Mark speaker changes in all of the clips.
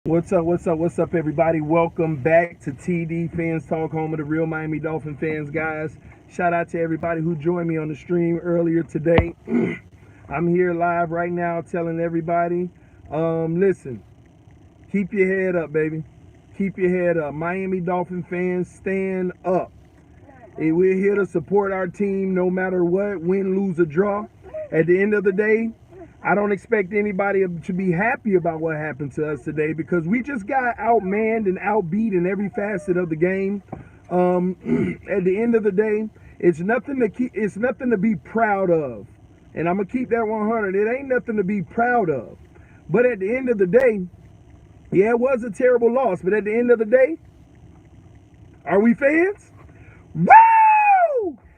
Speaker 1: What's up, everybody? Welcome back to TD Fans Talk, home of the real Miami Dolphin fans, guys. Shout out to everybody who joined me on the stream earlier today. I'm here live right now telling everybody, listen, keep your head up, baby. Keep your head up. Miami Dolphin fans, stand up. We're here to support our team no matter what, win, lose, or draw. At the end of the day, I don't expect anybody to be happy about what happened to us today because we just got outmanned and outbeat in every facet of the game. At the end of the day, it's nothing to be proud of, and I'm gonna keep that 100. It ain't nothing to be proud of, but at the end of the day, yeah, it was a terrible loss. But at the end of the day, are we fans? Woo!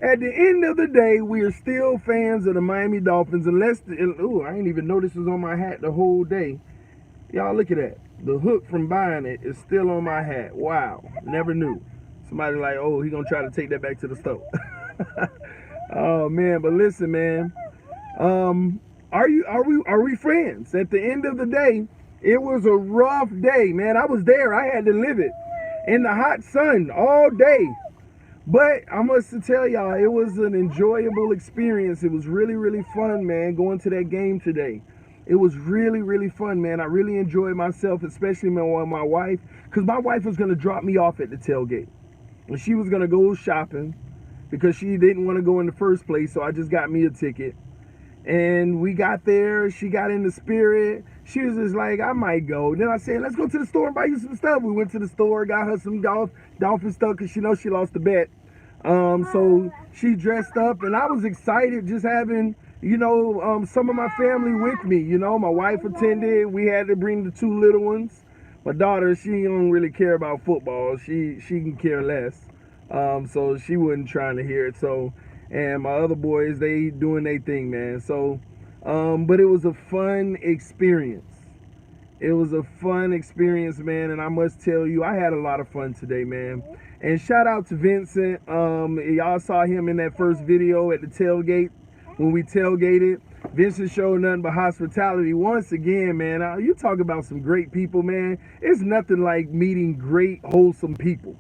Speaker 1: At the end of the day, we are still fans of the Miami Dolphins. I ain't even know this was on my hat the whole day. Y'all, look at that. The hook from buying it is still on my hat. Wow, never knew. Somebody like, oh, he gonna try to take that back to the store. Oh man, but listen, man. Are we friends? At the end of the day, it was a rough day, man. I was there. I had to live it in the hot sun all day. But I must tell y'all, it was an enjoyable experience. It was really, really fun, man, going to that game today. It was really, really fun, man. I really enjoyed myself, especially with my wife, because my wife was going to drop me off at the tailgate. And she was going to go shopping because she didn't want to go in the first place, so I just got me a ticket. And we got there. She got in the spirit. She was just like, I might go. Then I said, let's go to the store and buy you some stuff. We went to the store, got her some Dolphin stuff because she knows she lost the bet. So she dressed up, and I was excited just having, some of my family with me. My wife attended. We had to bring the two little ones. My daughter, she don't really care about football. She can care less. So she wasn't trying to hear it. And my other boys, they doing their thing, man. So, but it was a fun experience. It was a fun experience, man, and I must tell you, I had a lot of fun today, man. And shout out to Vincent. Y'all saw him in that first video at the tailgate when we tailgated. Vincent showed nothing but hospitality once again, man. You talk about some great people, man. It's nothing like meeting great, wholesome people.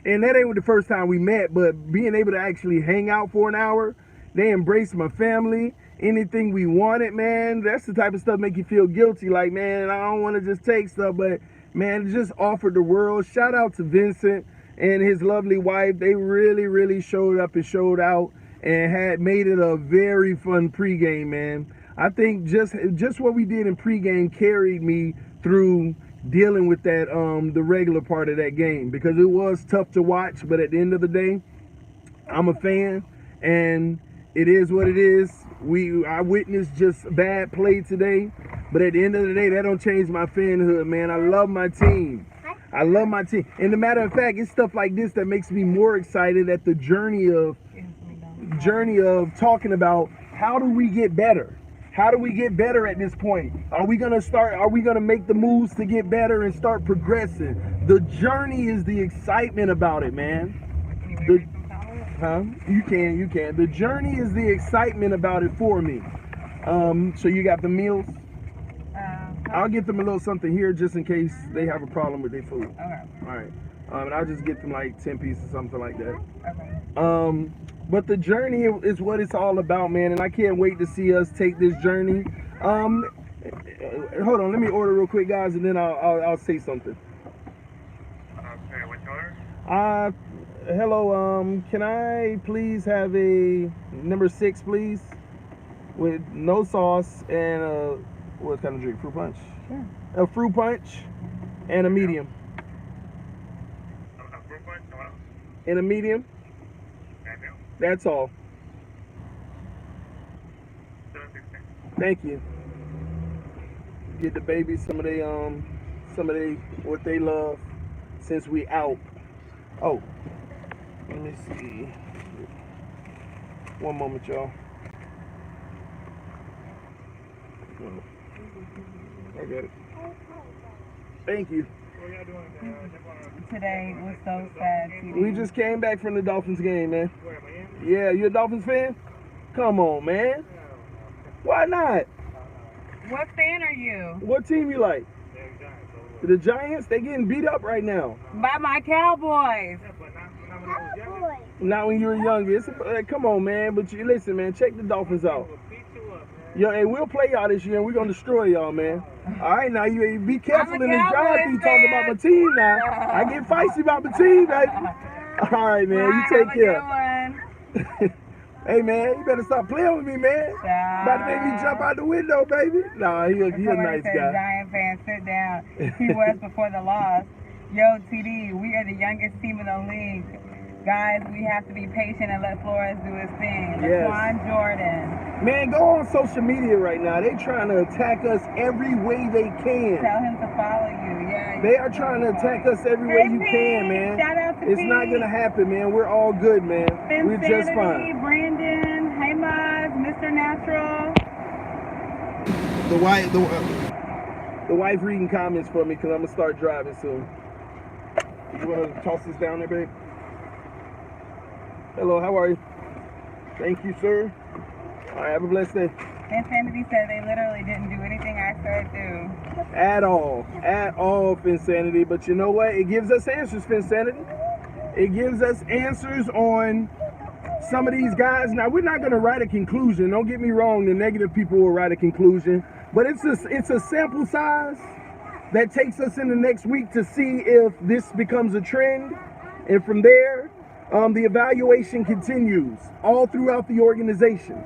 Speaker 1: And that ain't the first time we met, but being able to actually hang out for an hour, they embraced my family. Anything we wanted, man, that's the type of stuff make you feel guilty. Like, man, I don't want to just take stuff, but, man, just offered the world. Shout out to Vincent and his lovely wife. They really, really showed up and showed out and had made it a very fun pregame, man. I think just what we did in pregame carried me through dealing with that the regular part of that game, because it was tough to watch, but at the end of the day, I'm a fan and it is what it is. I witnessed just bad play today, but at the end of the day, that don't change my fanhood, man. I love my team. I love my team. And the matter of fact, it's stuff like this that makes me more excited at the journey of talking about how do we get better? How do we get better at this point? Are we gonna make the moves to get better and start progressing? The journey is the excitement about it, man. You can. The journey is the excitement about it for me. So you got the meals? I'll get them a little something here just in case they have a problem with their food.
Speaker 2: Okay.
Speaker 1: All right. And I'll just get them like 10 pieces, something like that.
Speaker 2: Okay.
Speaker 1: But the journey is what it's all about, man. And I can't wait to see us take this journey. Hold on, let me order real quick, guys, and then I'll say something.
Speaker 3: Okay, what's your order?
Speaker 1: Hello, can I please have a number 6, please? With no sauce and what kind of drink? Fruit punch?
Speaker 2: Sure.
Speaker 1: A fruit punch and a medium.
Speaker 3: A fruit punch? What else?
Speaker 1: And a medium?
Speaker 3: Medium?
Speaker 1: That's all.
Speaker 3: 716.
Speaker 1: Thank you. Get the babies some of they what they love since we out. Oh, let me see. One moment, y'all. I got it. Thank you.
Speaker 3: What y'all doing
Speaker 2: Today was so sad.
Speaker 1: We just came back from the Dolphins game, man.
Speaker 3: Where, Miami?
Speaker 1: Yeah, you a Dolphins fan? Come on, man. Why not?
Speaker 2: What fan are you?
Speaker 1: What team you like?
Speaker 3: Yeah, exactly.
Speaker 1: The Giants, they getting beat up right now.
Speaker 2: By my Cowboys.
Speaker 3: Yeah, but not when I was younger.
Speaker 1: Not when you were younger. Come on, man. But you listen, man. Check the Dolphins out.
Speaker 3: We'll beat you up, man.
Speaker 1: Yo, and we'll play y'all this year, and we're gonna destroy y'all, man. All right, now you be careful
Speaker 2: I'm a
Speaker 1: in this drive.
Speaker 2: Cowboys
Speaker 1: You talking about my team now. I get feisty about my team, baby. All right, man. You take care. Hey, man, you better stop playing with me, man. About to make me jump out the window, baby. Nah, he a nice guy.
Speaker 2: Giant fan, sit down. He was before the loss. Yo, TD, we are the youngest team in the league. Guys, we have to be patient and let Flores do his thing.
Speaker 1: Yes.
Speaker 2: Laquan Jordan.
Speaker 1: Man, go on social media right now. They trying to attack us every way they can.
Speaker 2: Tell him to follow you. Yeah.
Speaker 1: They are trying to attack us every way you can, man.
Speaker 2: Shout out to
Speaker 1: It's not gonna happen, man. We're all good, man. We're just fine.
Speaker 2: Brandon, hey Maz, Mr. Natural.
Speaker 1: The wife reading comments for me because I'm gonna start driving soon. You wanna toss this down there, babe? Hello, how are you? Thank you, sir. All right, have a blessed day.
Speaker 2: Insanity said they literally didn't do anything I said do.
Speaker 1: At all, Finsanity. But you know what? It gives us answers, Finsanity. It gives us answers on some of these guys. Now, we're not going to write a conclusion. Don't get me wrong. The negative people will write a conclusion. But it's a sample size that takes us in the next week to see if this becomes a trend. And from there, the evaluation continues all throughout the organization.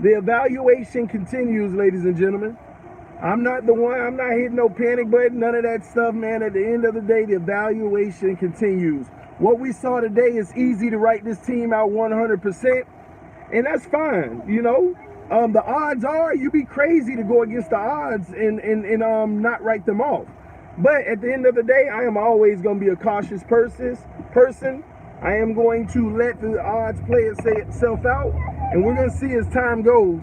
Speaker 1: The evaluation continues, ladies and gentlemen. I'm not the one. I'm not hitting no panic button, none of that stuff, man. At the end of the day, the evaluation continues. What we saw today is easy to write this team out 100%, and that's fine, you know. The odds are you'd be crazy to go against the odds and not write them off. But at the end of the day, I am always going to be a cautious person. I am going to let the odds play itself out, and we're going to see as time goes.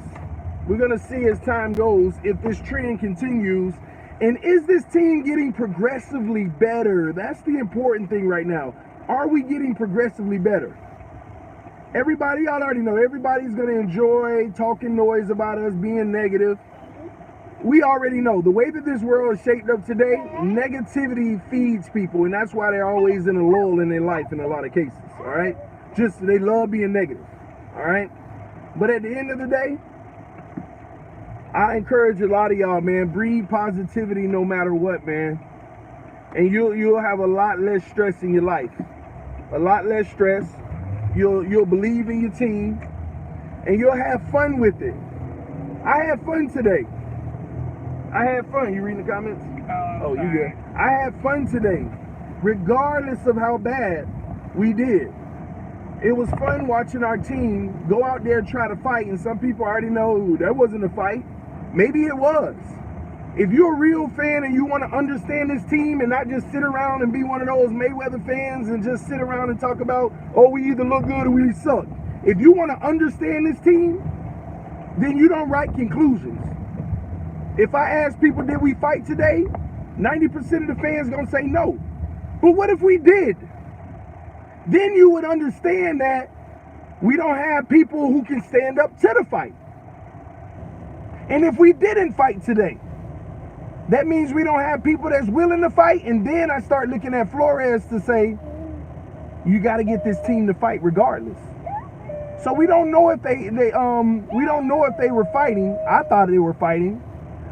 Speaker 1: We're going to see as time goes if this trend continues. And is this team getting progressively better? That's the important thing right now. Are we getting progressively better? Everybody, y'all already know, everybody's going to enjoy talking noise about us being negative. We already know the way that this world is shaped up today, negativity feeds people, and that's why they're always in a lull in their life in a lot of cases, all right? Just they love being negative, all right? But at the end of the day, I encourage a lot of y'all, man, breathe positivity no matter what, man. And you'll have a lot less stress in your life. A lot less stress. You'll believe in your team, and you'll have fun with it. I had fun today. I had fun. You reading the comments? Oh, you good. I had fun today, regardless of how bad we did. It was fun watching our team go out there and try to fight, and some people already know that wasn't a fight. Maybe it was. If you're a real fan and you want to understand this team and not just sit around and be one of those Mayweather fans and just sit around and talk about, oh, we either look good or we suck. If you want to understand this team, then you don't write conclusions. If I ask people, did we fight today? 90% of the fans going to say no. But what if we did? Then you would understand that we don't have people who can stand up to the fight. And if we didn't fight today, that means we don't have people that's willing to fight. And then I start looking at Flores to say, you got to get this team to fight regardless. So we don't know if we don't know if they were fighting. I thought they were fighting.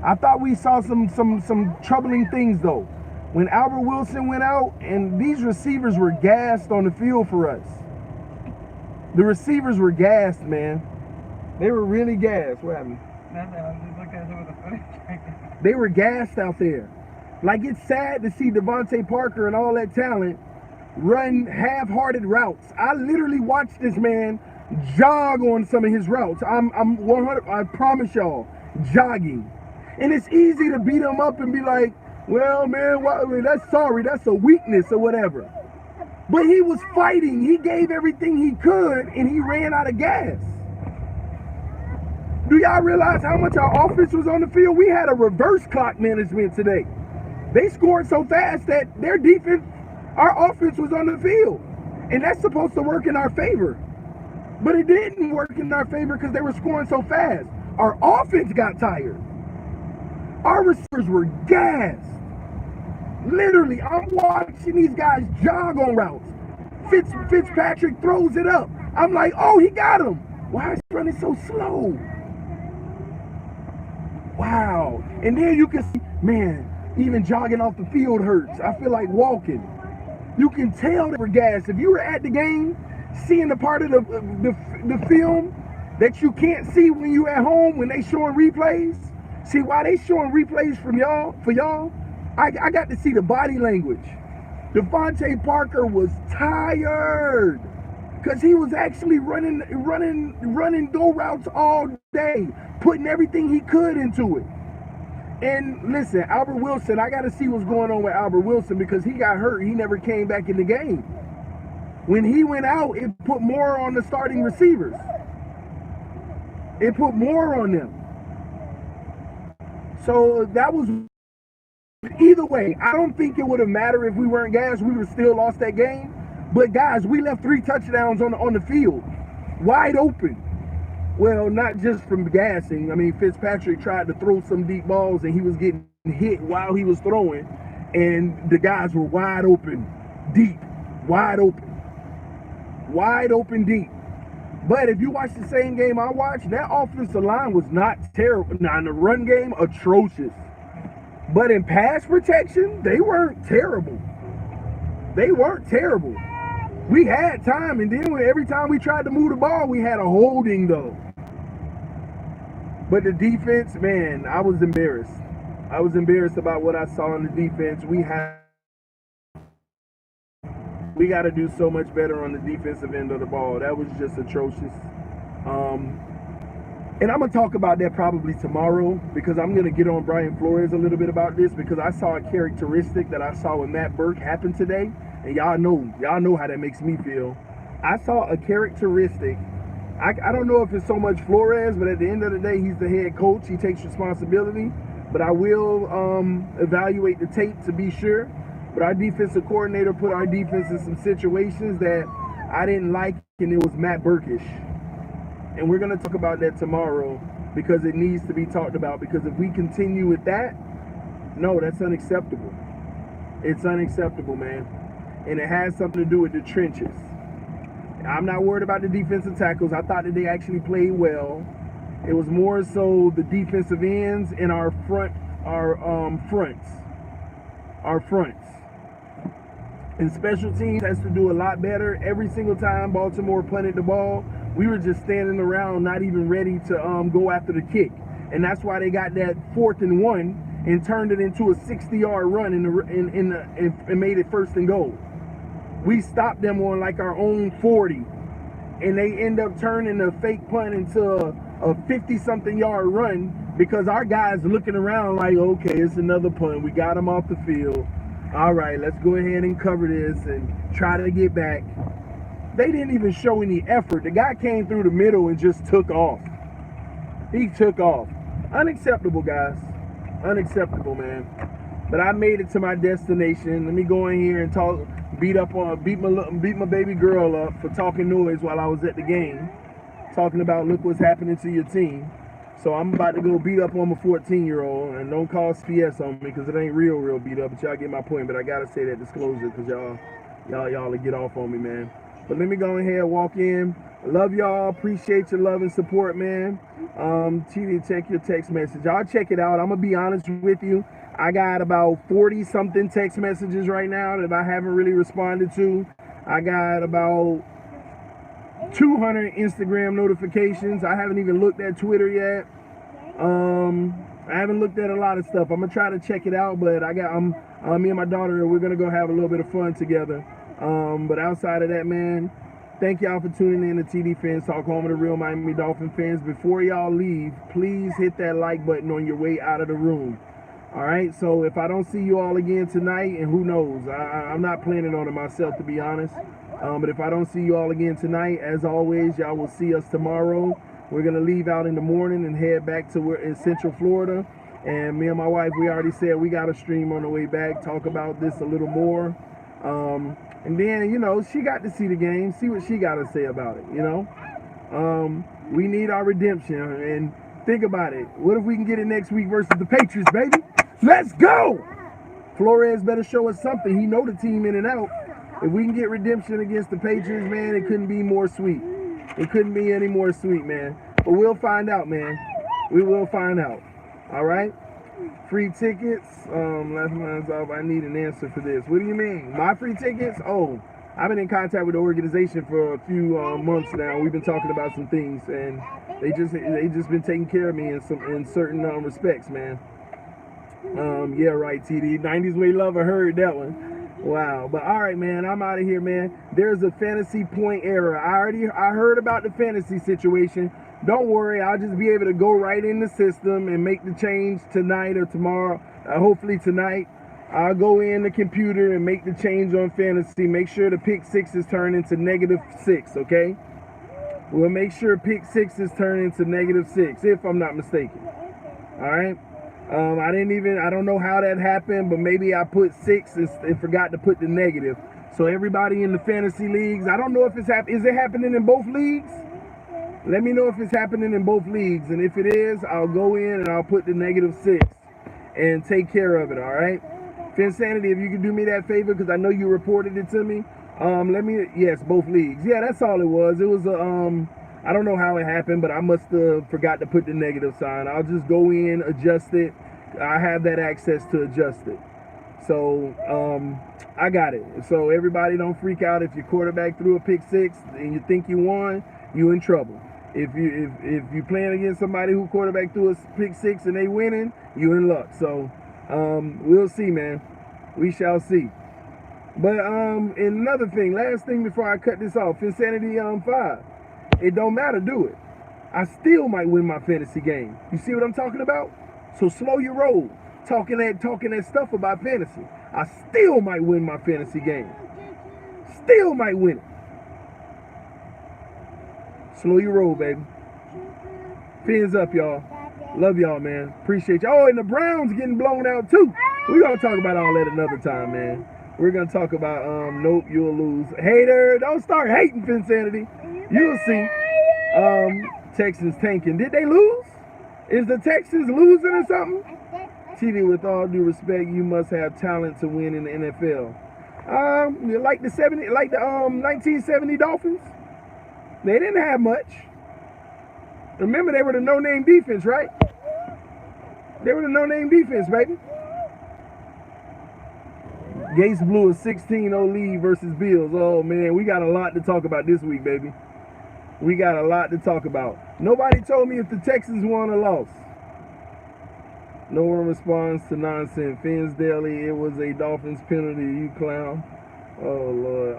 Speaker 1: I thought we saw some troubling things though. When Albert Wilson went out and these receivers were gassed on the field for us. The receivers were gassed, man. They were really gassed. What happened?
Speaker 2: Nothing. I was just looking at some of the footage.
Speaker 1: They were gassed out there. Like, it's sad to see Devontae Parker and all that talent run half-hearted routes. I literally watched this man jog on some of his routes. I'm 100. I promise y'all, jogging. And it's easy to beat him up and be like, well, man, that's a weakness or whatever. But he was fighting. He gave everything he could, and he ran out of gas. Do y'all realize how much our offense was on the field? We had a reverse clock management today. They scored so fast that their defense, our offense was on the field. And that's supposed to work in our favor. But it didn't work in our favor because they were scoring so fast. Our offense got tired. Our receivers were gassed. Literally, I'm watching these guys jog on routes. Fitzpatrick throws it up. I'm like, oh, he got him. Why is he running so slow? Wow. And then you can see, man, even jogging off the field hurts. I feel like walking. You can tell they were gassed. If you were at the game, seeing the part of the film that you can't see when you at home when they showing replays. See, why they showing replays for y'all, I got to see the body language. Devontae Parker was tired because he was actually running go routes all day, putting everything he could into it. And listen, Albert Wilson, I got to see what's going on with Albert Wilson because he got hurt. He never came back in the game. When he went out, it put more on the starting receivers. It put more on them. So that was, either way, I don't think it would have mattered if we weren't gassed. We would have still lost that game. But guys, we left 3 touchdowns on the field, wide open. Well, not just from gassing. I mean, Fitzpatrick tried to throw some deep balls and he was getting hit while he was throwing. And the guys were wide open, deep, wide open deep. But if you watch the same game I watched, that offensive line was not terrible. Now, in the run game, atrocious. But in pass protection, they weren't terrible. They weren't terrible. We had time, and then every time we tried to move the ball, we had a holding, though. But the defense, man, I was embarrassed. I was embarrassed about what I saw in the defense. We got to do so much better on the defensive end of the ball. That was just atrocious. And I'm going to talk about that probably tomorrow because I'm going to get on Brian Flores a little bit about this because I saw a characteristic that I saw with Matt Burke happen today. And y'all know how that makes me feel. I saw a characteristic. I don't know if it's so much Flores, but at the end of the day, he's the head coach. He takes responsibility. But I will evaluate the tape to be sure. But our defensive coordinator put our defense in some situations that I didn't like, and it was Matt Burkish. And we're going to talk about that tomorrow because it needs to be talked about. Because if we continue with that, no, that's unacceptable. It's unacceptable, man. And it has something to do with the trenches. I'm not worried about the defensive tackles. I thought that they actually played well. It was more so the defensive ends and our fronts. And special teams has to do a lot better. Every single time Baltimore punted the ball, we were just standing around, not even ready to go after the kick. And that's why they got that 4th and 1 and turned it into a 60-yard run and made it 1st and goal. We stopped them on like our own 40, and they end up turning a fake punt into a 50-something yard run because our guys looking around like, okay, it's another punt. We got them off the field. All right, let's go ahead and cover this and try to get back. They didn't even show any effort. The guy came through the middle and just took off. He took off. Unacceptable, guys. Unacceptable, man. But I made it to my destination. Let me go in here and beat my baby girl up for talking noise while I was at the game. Talking about, look what's happening to your team. So I'm about to go beat up on my 14-year-old, and don't call SPS on me because it ain't real beat up. But y'all get my point. But I gotta say that disclosure because y'all get off on me, man. But let me go ahead and walk in. Love y'all. Appreciate your love and support, man. TD, check your text message. I'll check it out. I'm gonna be honest with you. I got about 40-something text messages right now that I haven't really responded to. I got about 200 Instagram notifications. I haven't even looked at Twitter yet. I haven't looked at a lot of stuff. I'm gonna try to check it out, but me and my daughter, we're gonna go have a little bit of fun together. But outside of that, man, thank y'all for tuning in to TD Fans Talk, home of the real Miami Dolphin fans. Before y'all leave, please hit that like button on your way out of the room. All right, so if I don't see you all again tonight, and who knows, I'm not planning on it myself, to be honest. But if I don't see you all again tonight, as always, y'all will see us tomorrow. We're going to leave out in the morning and head back to in Central Florida. And me and my wife, we already said we got a stream on the way back, talk about this a little more. And then, you know, she got to see the game, see what she got to say about it, you know. We need our redemption. And think about it. What if we can get it next week versus the Patriots, baby? Let's go! Flores better show us something. He know the team in and out. If we can get redemption against the Patriots, man, it couldn't be more sweet. It couldn't be any more sweet, man. But we'll find out, man. We will find out. All right? Free tickets. Last line's off. I need an answer for this. What do you mean? My free tickets? Oh, I've been in contact with the organization for a few months now. We've been talking about some things, and they just been taking care of me in certain respects, man. Yeah, right, TD. 90s Way Lover heard that one. Wow. But all right, man, I'm out of here, man. There's a fantasy point error. I heard about the fantasy situation. Don't worry, I'll just be able to go right in the system and make the change tonight or tomorrow. Hopefully tonight. I'll go in the computer and make the change on fantasy. Make sure the pick sixes turn into -6, okay? We'll make sure pick sixes turn into -6, if I'm not mistaken. All right? I don't know how that happened, but maybe I put 6 and forgot to put the negative. So everybody in the fantasy leagues, I don't know if is it happening in both leagues? Let me know if it's happening in both leagues. And if it is, I'll go in and I'll put the -6 and take care of it, all right? Finsanity, if you could do me that favor, because I know you reported it to me. Yes, both leagues. Yeah, that's all it was. It was I don't know how it happened, but I must have forgot to put the negative sign. I'll just go in, adjust it. I have that access to adjust it. So I got it. So everybody don't freak out if your quarterback threw a pick 6 and you think you won, you in trouble. If you playing against somebody who quarterback threw a pick 6 and they winning, you in luck. So we'll see, man. We shall see. But and another thing, last thing before I cut this off, Insanity 5. It don't matter, do it. I still might win my fantasy game. You see what I'm talking about? So slow your roll. Talking that stuff about fantasy. I still might win my fantasy game. Still might win it. Slow your roll, baby. Fins up, y'all. Love y'all, man. Appreciate y'all. Oh, and the Browns getting blown out too. We're gonna talk about all that another time, man. We're gonna talk about nope, you'll lose. Hater, don't start hating, Finsanity. You'll see. Texans tanking. Did they lose? Is the Texans losing or something? TV, with all due respect, you must have talent to win in the NFL. Like the 1970 Dolphins. They didn't have much. Remember, they were the no-name defense, right? They were the no-name defense, baby. Gates blew a 16-0 lead versus Bills. Oh, man, we got a lot to talk about this week, baby. We got a lot to talk about. Nobody told me if the Texans won or lost. No one responds to nonsense. Fins Daily, it was a Dolphins penalty, you clown. Oh, Lord.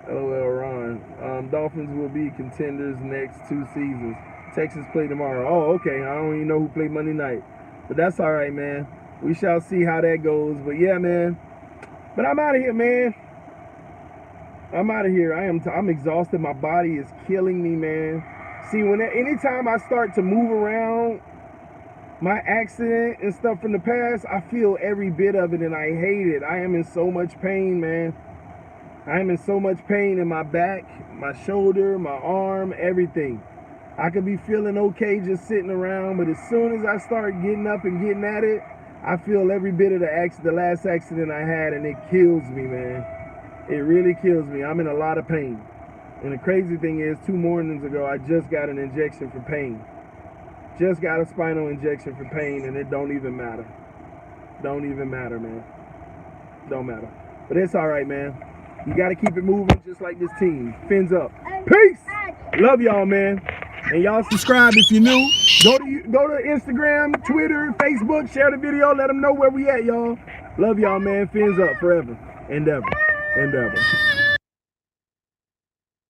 Speaker 1: LOL, Ron. Dolphins will be contenders next 2 seasons. Texans play tomorrow. Oh, okay. I don't even know who played Monday night. But that's all right, man. We shall see how that goes. But, yeah, man. But I'm out of here, man. I'm out of here. I'm exhausted. My body is killing me, man. See, anytime I start to move around my accident and stuff from the past, I feel every bit of it and I hate it. I am in so much pain, man. I am in so much pain in my back, my shoulder, my arm, everything. I could be feeling okay just sitting around, but as soon as I start getting up and getting at it, I feel every bit of the last accident I had, and it kills me, man. It really kills me. I'm in a lot of pain. And the crazy thing is, 2 mornings ago, I just got an injection for pain. Just got a spinal injection for pain, and it don't even matter. Don't even matter, man. Don't matter. But it's all right, man. You got to keep it moving just like this team. Fins up. Peace. Love y'all, man. And y'all subscribe if you're new. Go to Instagram, Twitter, Facebook. Share the video. Let them know where we at, y'all. Love y'all, man. Fins up forever and ever and ever.